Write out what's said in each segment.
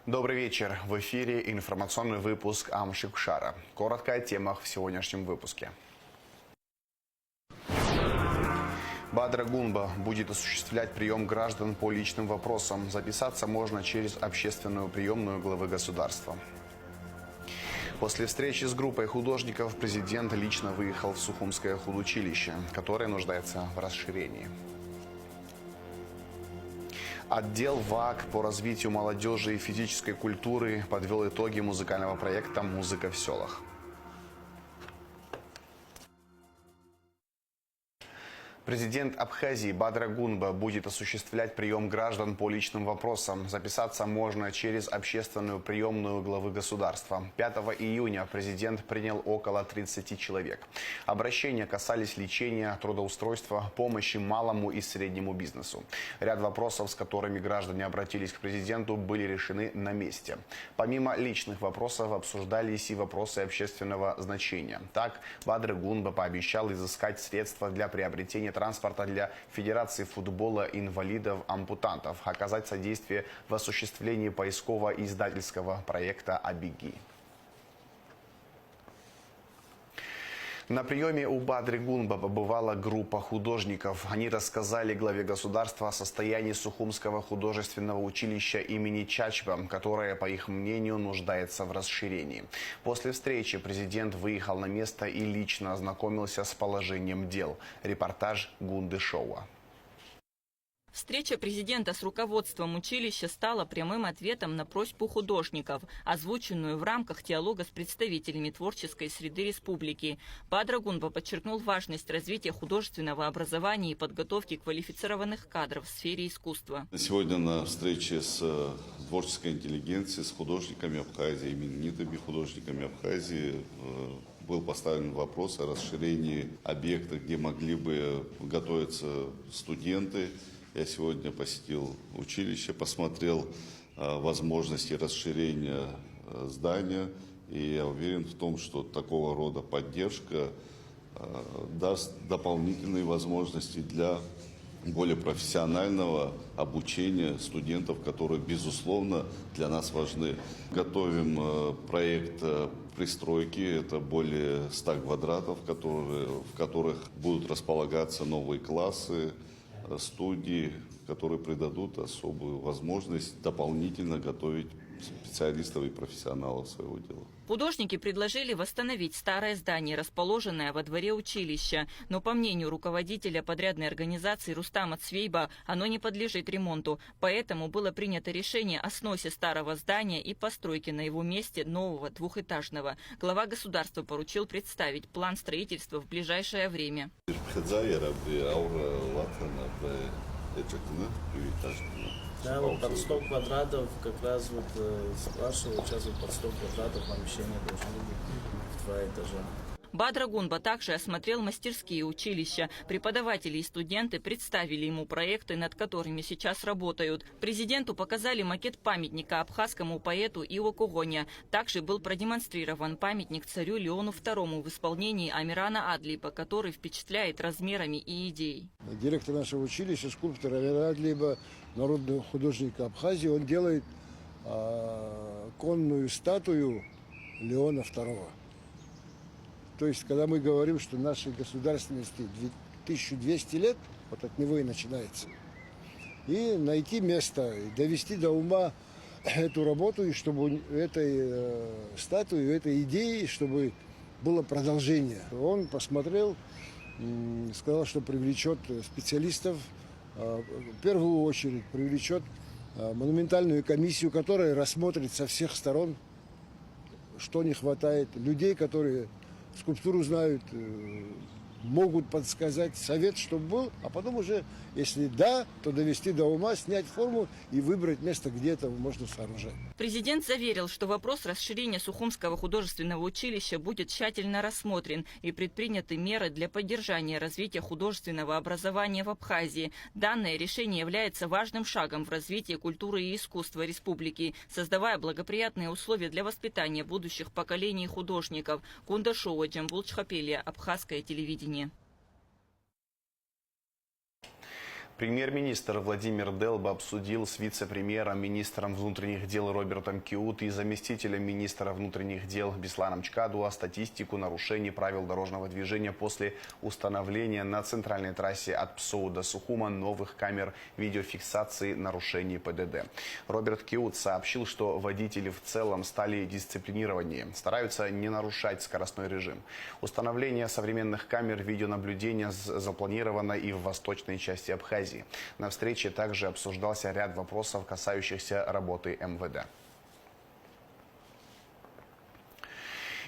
Добрый вечер. В эфире информационный выпуск Амшикшара. Коротко о темах в сегодняшнем выпуске. Бадра Гунба будет осуществлять прием граждан по личным вопросам. Записаться можно через общественную приемную главы государства. После встречи с группой художников президент лично выехал в Сухумское худучилище, которое нуждается в расширении. Отдел ВАК по развитию молодежи и физической культуры подвел итоги музыкального проекта «Музыка в селах». Президент Абхазии Бадра Гунба будет осуществлять прием граждан по личным вопросам. Записаться можно через общественную приемную главы государства. 5 июня президент принял около 30 человек. Обращения касались лечения, трудоустройства, помощи малому и среднему бизнесу. Ряд вопросов, с которыми граждане обратились к президенту, были решены на месте. Помимо личных вопросов обсуждались и вопросы общественного значения. Так, Бадра Гунба пообещал изыскать средства для приобретения транспорта для Федерации футбола инвалидов-ампутантов, оказать содействие в осуществлении поисково-издательского проекта «Абеги». На приеме у Бадры Гунба побывала группа художников. Они рассказали главе государства о состоянии Сухумского художественного училища имени Чачба, которое, по их мнению, нуждается в расширении. После встречи президент выехал на место и лично ознакомился с положением дел. Репортаж Гунды Шоуа. Встреча президента с руководством училища стала прямым ответом на просьбу художников, озвученную в рамках диалога с представителями творческой среды республики. Бадра Гунба подчеркнул важность развития художественного образования и подготовки квалифицированных кадров в сфере искусства. Сегодня на встрече с творческой интеллигенцией, с художниками Абхазии, именитыми художниками Абхазии, был поставлен вопрос о расширении объекта, где могли бы готовиться студенты. Я сегодня посетил училище, посмотрел возможности расширения здания, и я уверен в том, что такого рода поддержка даст дополнительные возможности для более профессионального обучения студентов, которые, безусловно, для нас важны. Готовим проект пристройки, это более 100 квадратов, в которых будут располагаться новые классы, студии, которые придадут особую возможность дополнительно готовить специалистов и профессионалов своего дела. Художники предложили восстановить старое здание, расположенное во дворе училища. Но, по мнению руководителя подрядной организации Рустама Цвейба, оно не подлежит ремонту. Поэтому было принято решение о сносе старого здания и постройке на его месте нового двухэтажного. Глава государства поручил представить план строительства в ближайшее время. Да, вот под 100 квадратов как раз вот спрашивал, сейчас вот под 100 квадратов помещение должно быть в 2 этажа. Бадра Гунба также осмотрел мастерские училища. Преподаватели и студенты представили ему проекты, над которыми сейчас работают. Президенту показали макет памятника абхазскому поэту Ио Когоня. Также был продемонстрирован памятник царю Леону II в исполнении Амирана Адлиба, который впечатляет размерами и идеей. Директор нашего училища, скульптор Амиран Адлиба, народного художника Абхазии, он делает конную статую Леона II. То есть, когда мы говорим, что нашей государственности 1200 лет, вот от него и начинается. И найти место, и довести до ума эту работу, и чтобы этой статуи, этой идеи, чтобы было продолжение. Он посмотрел, сказал, что привлечет специалистов, в первую очередь привлечет монументальную комиссию, которая рассмотрит со всех сторон, что не хватает, людей, которые скульптуру знают, могут подсказать совет, чтобы был, а потом уже, если да, то довести до ума, снять форму и выбрать место, где это можно сооружать. Президент заверил, что вопрос расширения Сухумского художественного училища будет тщательно рассмотрен и предприняты меры для поддержания развития художественного образования в Абхазии. Данное решение является важным шагом в развитии культуры и искусства республики, создавая благоприятные условия для воспитания будущих поколений художников. Гунда Шоуа, Джамбул Чхапелия, Абхазское телевидение. Премьер-министр Владимир Делба обсудил с вице-премьером, министром внутренних дел Робертом Киут и заместителем министра внутренних дел Бесланом Чкадуа статистику нарушений правил дорожного движения после установления на центральной трассе от Псоу до Сухума новых камер видеофиксации нарушений ПДД. Роберт Киут сообщил, что водители в целом стали дисциплинированнее, стараются не нарушать скоростной режим. Установление современных камер видеонаблюдения запланировано и в восточной части Абхазии. На встрече также обсуждался ряд вопросов, касающихся работы МВД.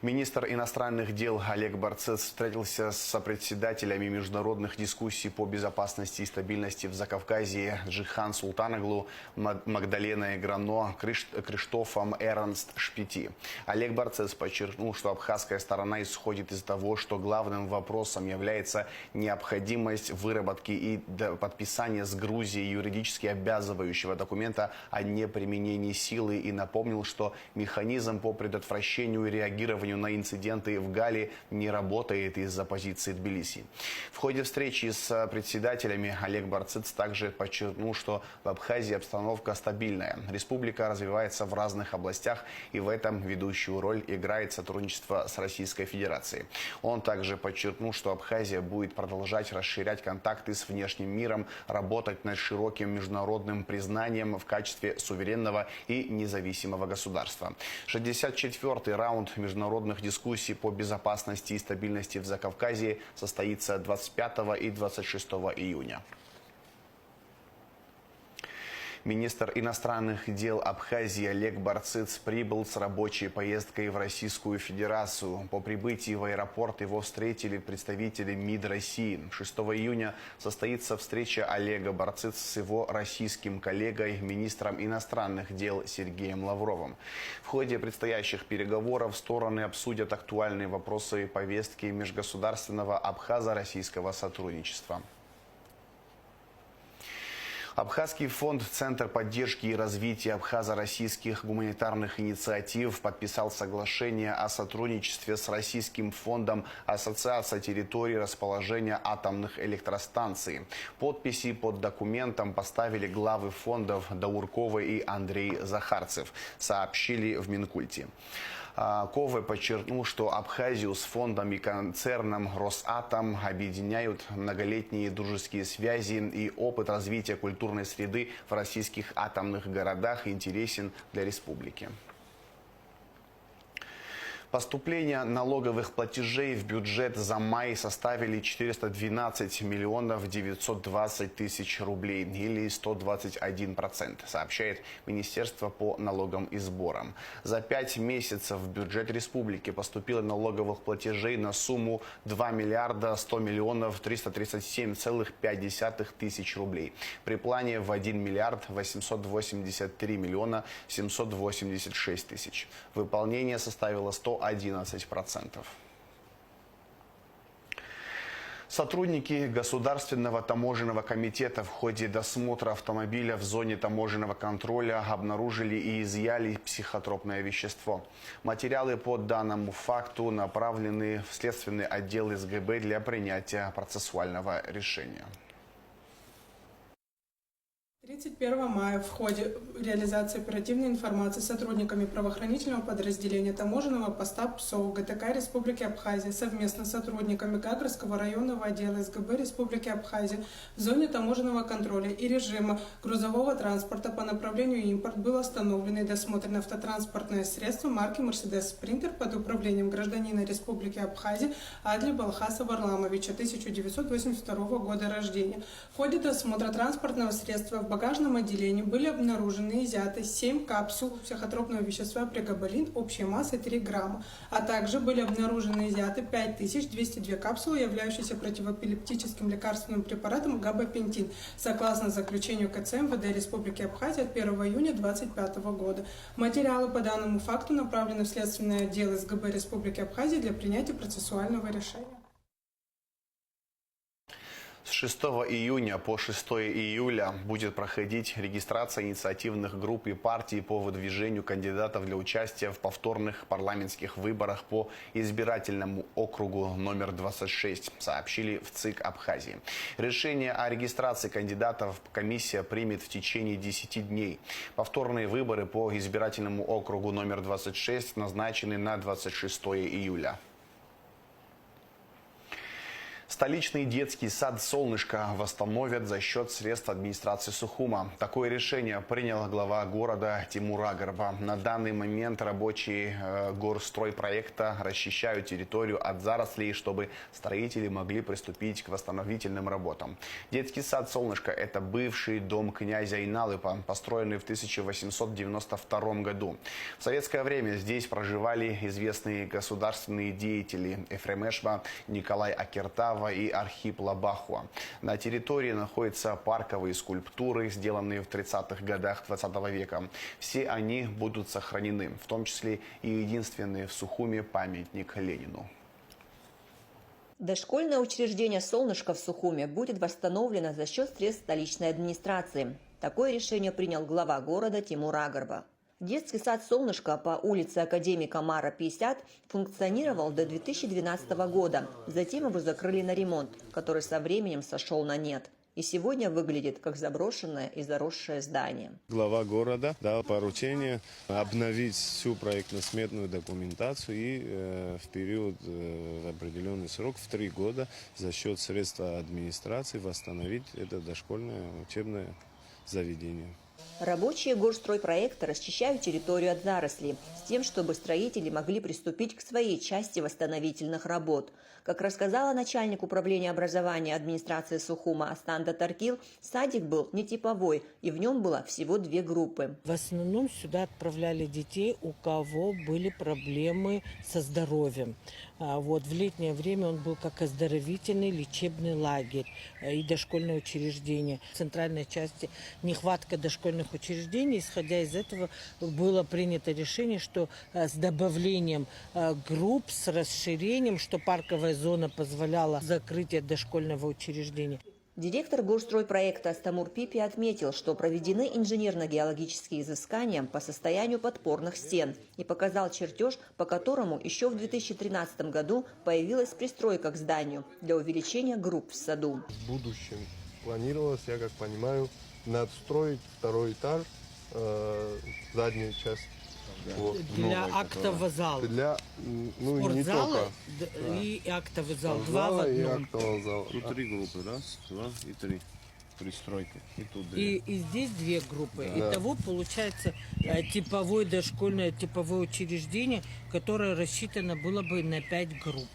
Министр иностранных дел Олег Барцец встретился с сопредседателями международных дискуссий по безопасности и стабильности в Закавказье Джихан Султаноглу, Магдаленой Грано, Криштофом Эрнст Шпити. Олег Барцец подчеркнул, что абхазская сторона исходит из того, что главным вопросом является необходимость выработки и подписания с Грузией юридически обязывающего документа о неприменении силы, и напомнил, что механизм по предотвращению и реагированию на инциденты в Гале не работает из-за позиции Тбилиси. В ходе встречи с председателями Олег Барцец также подчеркнул, что в Абхазии обстановка стабильная. Республика развивается в разных областях, и в этом ведущую роль играет сотрудничество с Российской Федерацией. Он также подчеркнул, что Абхазия будет продолжать расширять контакты с внешним миром, работать над широким международным признанием в качестве суверенного и независимого государства. 64-й раунд международных дискуссий по безопасности и стабильности в Закавказье состоится 25 и 26 июня. Министр иностранных дел Абхазии Олег Барцец прибыл с рабочей поездкой в Российскую Федерацию. По прибытии в аэропорт его встретили представители МИД России. 6 июня состоится встреча Олега Барцец с его российским коллегой, министром иностранных дел Сергеем Лавровым. В ходе предстоящих переговоров стороны обсудят актуальные вопросы повестки межгосударственного абхазо-российского сотрудничества. Абхазский фонд «Центр поддержки и развития абхазо-российских гуманитарных инициатив» подписал соглашение о сотрудничестве с Российским фондом Ассоциации территорий расположения атомных электростанций. Подписи под документом поставили главы фондов Дауркова и Андрей Захарцев, сообщили в Минкульте. Ковы подчеркнул, что Абхазию с фондом и концерном «Росатом» объединяют многолетние дружеские связи, и опыт развития культурной среды в российских атомных городах интересен для республики. Поступления налоговых платежей в бюджет за май составили 412 миллионов 920 тысяч рублей, или 121%, сообщает Министерство по налогам и сборам. За 5 месяцев в бюджет республики поступило налоговых платежей на сумму 2 миллиарда 100 миллионов 337,5 тысяч рублей, при плане в 1 миллиард 883 миллиона 786 тысяч. Выполнение составило 111%. Сотрудники Государственного таможенного комитета в ходе досмотра автомобиля в зоне таможенного контроля обнаружили и изъяли психотропное вещество. Материалы по данному факту направлены в следственный отдел СГБ для принятия процессуального решения. 31 мая в ходе реализации оперативной информации сотрудниками правоохранительного подразделения таможенного поста ПСОУ ГТК Республики Абхазия совместно с сотрудниками Гагрского районного отдела СГБ Республики Абхазия в зоне таможенного контроля и режима грузового транспорта по направлению импорт был остановлен и досмотрен автотранспортное средство марки Mercedes Sprinter под управлением гражданина Республики Абхазия Адли Балхаса Варламовича, 1982 года рождения. В ходе досмотра транспортного средства в багажном отделении были обнаружены и изъяты 7 капсул психотропного вещества прегабалин общей массой 3 грамма, а также были обнаружены и изъяты 5202 капсулы, являющиеся противоэпилептическим лекарственным препаратом габапентин, согласно заключению КЦ МВД Республики Абхазия от 1 июня 2025 года. Материалы по данному факту направлены в следственный отдел СГБ Республики Абхазия для принятия процессуального решения. С 6 июня по 6 июля будет проходить регистрация инициативных групп и партий по выдвижению кандидатов для участия в повторных парламентских выборах по избирательному округу номер 26, сообщили в ЦИК Абхазии. Решение о регистрации кандидатов комиссия примет в течение 10 дней. Повторные выборы по избирательному округу номер 26 назначены на 26 июля. Столичный детский сад «Солнышко» восстановят за счет средств администрации Сухума. Такое решение принял глава города Тимур Агарба. На данный момент рабочие горстройпроекта расчищают территорию от зарослей, чтобы строители могли приступить к восстановительным работам. Детский сад «Солнышко» – это бывший дом князя Иналыпа, построенный в 1892 году. В советское время здесь проживали известные государственные деятели Ефрем Эшба, Николай Акертава и Архип Лабахуа. На территории находятся парковые скульптуры, сделанные в 30-х годах 20 века. Все они будут сохранены, в том числе и единственный в Сухуме памятник Ленину. Дошкольное учреждение «Солнышко» в Сухуме будет восстановлено за счет средств столичной администрации. Такое решение принял глава города Тимур Агарба. Детский сад «Солнышко» по улице Академика Мара, 50 функционировал до 2012 года. Затем его закрыли на ремонт, который со временем сошел на нет. И сегодня выглядит как заброшенное и заросшее здание. Глава города дал поручение обновить всю проектно-сметную документацию и в период в определенный срок, в 3 года, за счет средств администрации восстановить это дошкольное учебное заведение. Рабочие горстройпроекта расчищают территорию от зарослей с тем, чтобы строители могли приступить к своей части восстановительных работ. Как рассказала начальник управления образования администрации Сухума Астанда Таркил, садик был нетиповой, и в нем было всего 2 группы. В основном сюда отправляли детей, у кого были проблемы со здоровьем. В летнее время он был как оздоровительный лечебный лагерь и дошкольное учреждение. В центральной части нехватка дошкольных учреждений. Исходя из этого было принято решение, что с добавлением групп, с расширением, что парковая зона позволяла закрытие дошкольного учреждения. Директор горстройпроекта Астамур Пипи отметил, что проведены инженерно-геологические изыскания по состоянию подпорных стен и показал чертеж, по которому еще в 2013 году появилась пристройка к зданию для увеличения групп в саду. В будущем планировалось, я как понимаю, надстроить 2-й этаж, заднюю часть. Для актового зала. Для, спортзала не только. И актовый зал. 2 в одном. Актового зала. Тут 3 группы, 1, 2 и 3. Пристройка. И тут 2. И здесь 2 группы. Да. Итого получается типовое дошкольное типовое учреждение, которое рассчитано было бы на 5 групп.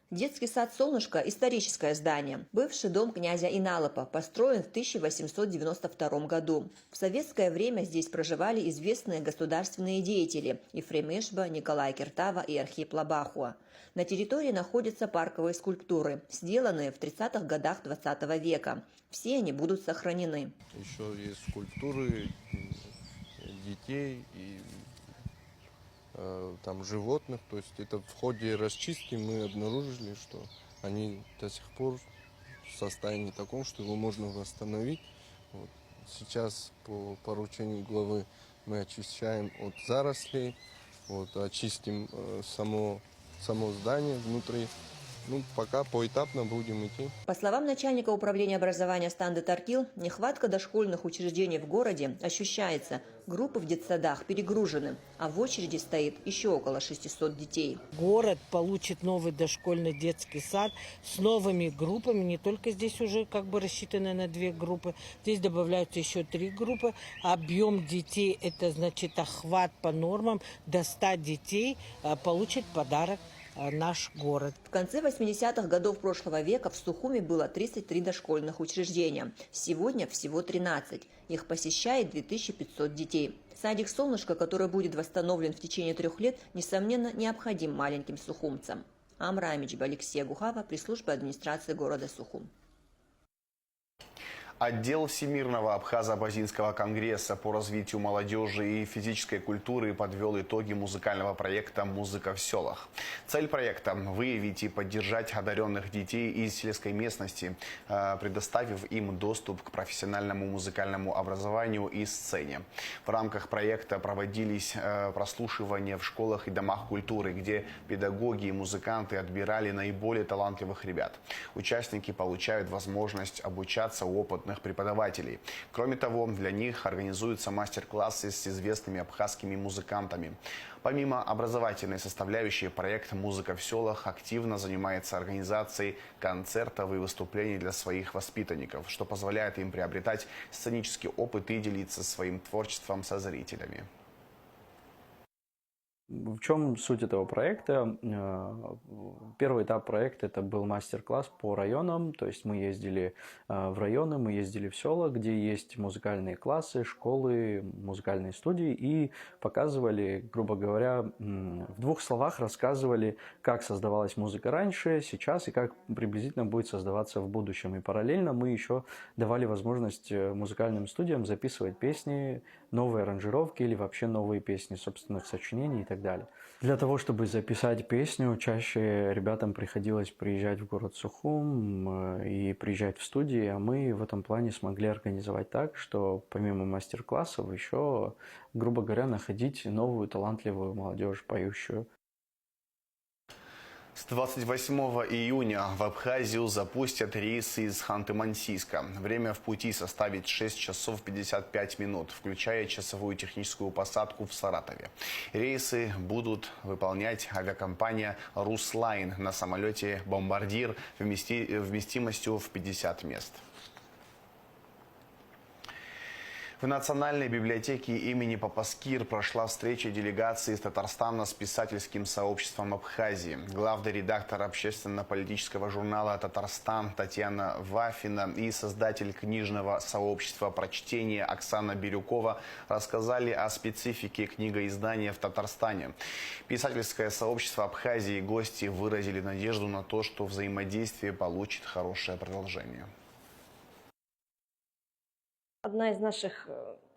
Детский сад «Солнышко» – историческое здание. Бывший дом князя Иналыпа, построен в 1892 году. В советское время здесь проживали известные государственные деятели Ефрем Эшба, Николай Акертава и Архип Лабахуа. На территории находятся парковые скульптуры, сделанные в 30-х годах 20 века. Все они будут сохранены. Еще есть скульптуры детей и там животных, то есть это в ходе расчистки мы обнаружили, что они до сих пор в состоянии таком, что его можно восстановить. Сейчас по поручению главы мы очищаем от зарослей, очистим само здание внутри. Пока поэтапно будем идти. По словам начальника управления образования Астанда Таркил, нехватка дошкольных учреждений в городе ощущается. Группы в детсадах перегружены, а в очереди стоит еще около 600 детей. Город получит новый дошкольный детский сад с новыми группами. Не только здесь уже рассчитано на 2 группы. Здесь добавляются еще 3 группы. Объем детей, это значит охват по нормам, до 100 детей получит подарок наш город. В конце 80-х годов прошлого века в Сухуме было 33 дошкольных учреждения. Сегодня всего 13. Их посещает 2500 детей. Садик «Солнышко», который будет восстановлен в течение 3 лет, несомненно, необходим маленьким сухумцам. Амра Амичба, Алексея Гухава, пресс-служба администрации города Сухум. Отдел Всемирного Абхазо-Абазинского конгресса по развитию молодежи и физической культуры подвел итоги музыкального проекта «Музыка в селах». Цель проекта – выявить и поддержать одаренных детей из сельской местности, предоставив им доступ к профессиональному музыкальному образованию и сцене. В рамках проекта проводились прослушивания в школах и домах культуры, где педагоги и музыканты отбирали наиболее талантливых ребят. Участники получают возможность обучаться у опытных преподавателей. Кроме того, для них организуются мастер-классы с известными абхазскими музыкантами. Помимо образовательной составляющей, проект «Музыка в селах» активно занимается организацией концертов и выступлений для своих воспитанников, что позволяет им приобретать сценический опыт и делиться своим творчеством со зрителями. В чем суть этого проекта? Первый этап проекта это был мастер-класс по районам, то есть мы ездили в районы, мы ездили в села, где есть музыкальные классы, школы, музыкальные студии и показывали, грубо говоря, в двух словах рассказывали, как создавалась музыка раньше, сейчас и как приблизительно будет создаваться в будущем. И параллельно мы еще давали возможность музыкальным студиям записывать песни, новые аранжировки или вообще новые песни собственных сочинений и так далее. Для того, чтобы записать песню, чаще ребятам приходилось приезжать в город Сухум и приезжать в студии, а мы в этом плане смогли организовать так, что помимо мастер-классов еще, грубо говоря, находить новую талантливую молодежь, поющую. С 28 июня в Абхазию запустят рейсы из Ханты-Мансийска. Время в пути составит 6 часов 55 минут, включая часовую техническую посадку в Саратове. Рейсы будут выполнять авиакомпания «Руслайн» на самолете «Бомбардир» вместимостью в 50 мест. В Национальной библиотеке имени Папаскир прошла встреча делегации из Татарстана с писательским сообществом Абхазии. Главный редактор общественно-политического журнала «Татарстан» Татьяна Вафина и создатель книжного сообщества прочтения Оксана Бирюкова рассказали о специфике книгоиздания в Татарстане. Писательское сообщество Абхазии и гости выразили надежду на то, что взаимодействие получит хорошее продолжение. Одна из наших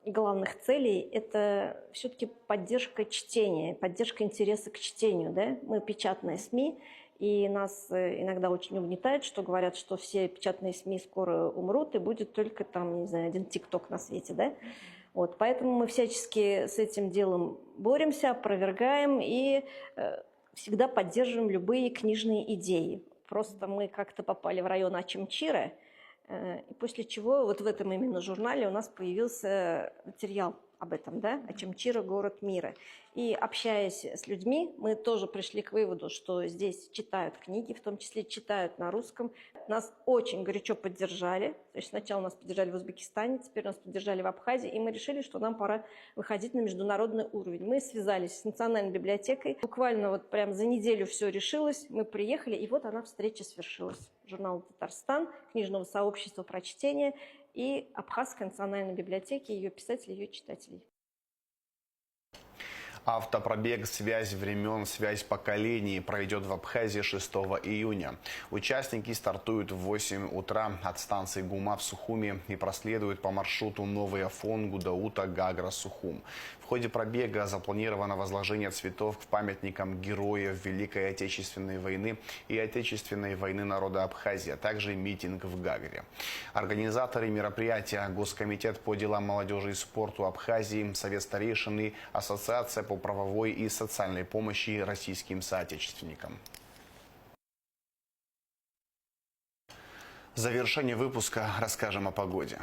главных целей – это все-таки поддержка чтения, поддержка интереса к чтению. Да? Мы печатные СМИ, и нас иногда очень угнетает, что говорят, что все печатные СМИ скоро умрут, и будет только там, не знаю, один ТикТок на свете. Да? Вот, поэтому мы всячески с этим делом боремся, опровергаем и всегда поддерживаем любые книжные идеи. Просто мы как-то попали в район Ачимчира, и после чего вот в этом именно журнале у нас появился материал об этом, да, Ачимчира, город мира. И общаясь с людьми, мы тоже пришли к выводу, что здесь читают книги, в том числе читают на русском. Нас очень горячо поддержали. То есть сначала нас поддержали в Узбекистане, теперь нас поддержали в Абхазии, и мы решили, что нам пора выходить на международный уровень. Мы связались с Национальной библиотекой. Буквально вот прям за неделю все решилось. Мы приехали, и вот она встреча свершилась. Журнал «Татарстан», книжного сообщества прочтения и Абхазской национальной библиотеки, ее писателей, ее читателей. Автопробег «Связь времен, связь поколений» пройдет в Абхазии 6 июня. Участники стартуют в 8 утра от станции Гума в Сухуме и проследуют по маршруту Новый Афон, Гудаута, Гагра, Сухум. В ходе пробега запланировано возложение цветов к памятникам героев Великой Отечественной войны и Отечественной войны народа Абхазии, а также митинг в Гагре. Организаторы мероприятия – Госкомитет по делам молодежи и спорту Абхазии, Совет старейшин и Ассоциация по правовой и социальной помощи российским соотечественникам. В завершении выпуска расскажем о погоде.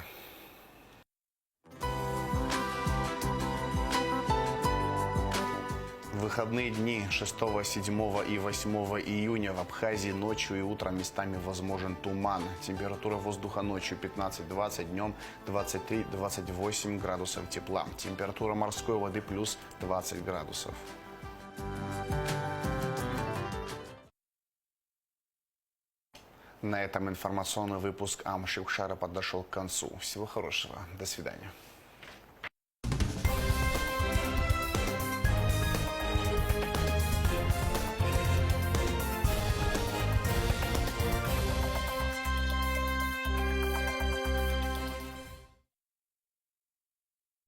В выходные дни 6, 7 и 8 июня в Абхазии ночью и утром местами возможен туман. Температура воздуха ночью 15-20, днем 23-28 градусов тепла. Температура морской воды плюс 20 градусов. На этом информационный выпуск Ам Шивкшара подошел к концу. Всего хорошего. До свидания.